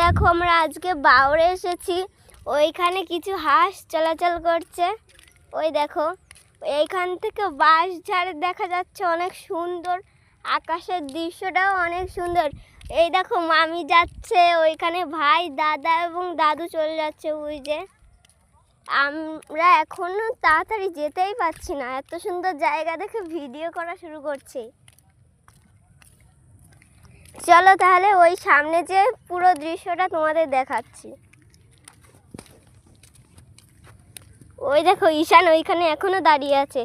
দেখো আমরা আজকে বাউরে এসেছি। ওইখানে কিছু হাঁস চলাচল করছে। ওই দেখো এইখান থেকে বাঁশঝাড় দেখা যাচ্ছে, অনেক সুন্দর। আকাশের দৃশ্যটাও অনেক সুন্দর। এই দেখো মামি যাচ্ছে, ওইখানে ভাই, দাদা এবং দাদু চলে যাচ্ছে। ওই যে আমরা এখনো তাড়াতাড়ি যেতেই পারছি না, এত সুন্দর জায়গা দেখে ভিডিও করা শুরু করছি। চলো তাহলে ওই সামনে যে পুরো দৃশ্যটা তোমাদের দেখাচ্ছি। ওই দেখো ঈশান ওইখানে এখনো দাঁড়িয়ে আছে।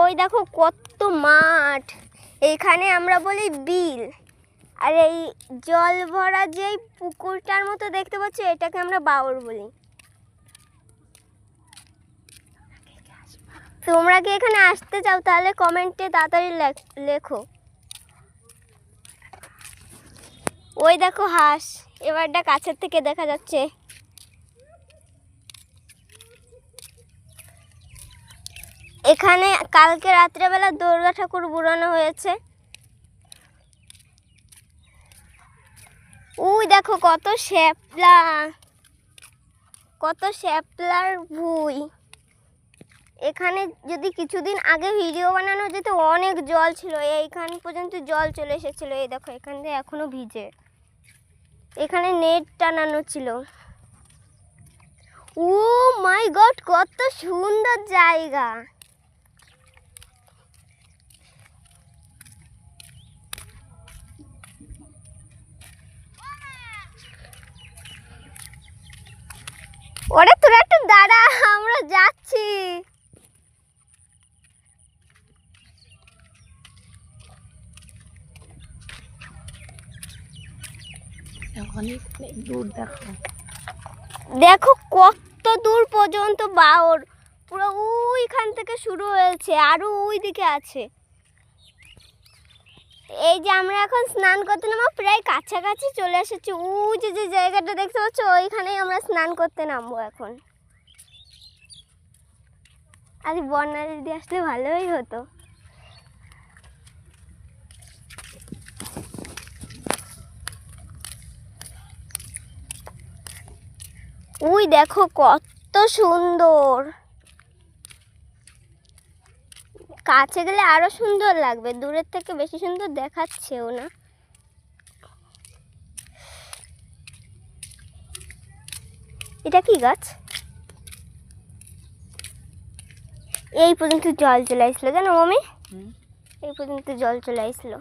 ওই দেখো কত মাঠ, এইখানে আমরা বলি বিল। আর এই জল ভরা যেই পুকুরটার মতো দেখতে পাচ্ছ, এটাকে আমরা বাউর বলি। তোমরা কি এখানে আসতে চাও? তাহলে কমেন্টে তাড়াতাড়ি লেখো। ওই দেখো হাঁস, এবারটা কাছের থেকে দেখা যাচ্ছে। এখানে কালকে রাত্রেবেলা দুর্গা ঠাকুর বুড়ানো হয়েছে। ওই দেখো কত শ্যাপলা, কত শ্যাপলার ভুঁই। এখানে যদি কিছুদিন আগে ভিডিও বানানো যেত, অনেক জল ছিল, এইখান পর্যন্ত জল চলে এসেছিল। এই দেখো এখান থেকে এখনো ভিজে। এখানে নেট টানানো ছিল। ও মাই গড, কত সুন্দর জায়গা। ওরে তোরা একটু দাঁড়া, আমরা যাচ্ছি। দেখো কত দূর পর্যন্ত বাউর, পুরো ওইখান থেকে শুরু হয়েছে, আরো ওই দিকে আছে। এই যে আমরা এখন স্নান করতে নামবো, প্রায় কাছাকাছি চলে এসেছি। ওই যে যে জায়গাটা দেখতে পাচ্ছ, ওইখানেই আমরা স্নান করতে নামবো এখন। আজ বন্যা যদি আসলে ভালোই হতো। ওই দেখো কত সুন্দর, কাছে গেলে আরো সুন্দর লাগবে, দূরের থেকে বেশি সুন্দর দেখাচ্ছেও না। এটা কি গাছ? এই পর্যন্ত জল চলে আসলো, জানো মামি? এই পর্যন্ত জল চলে আসলো।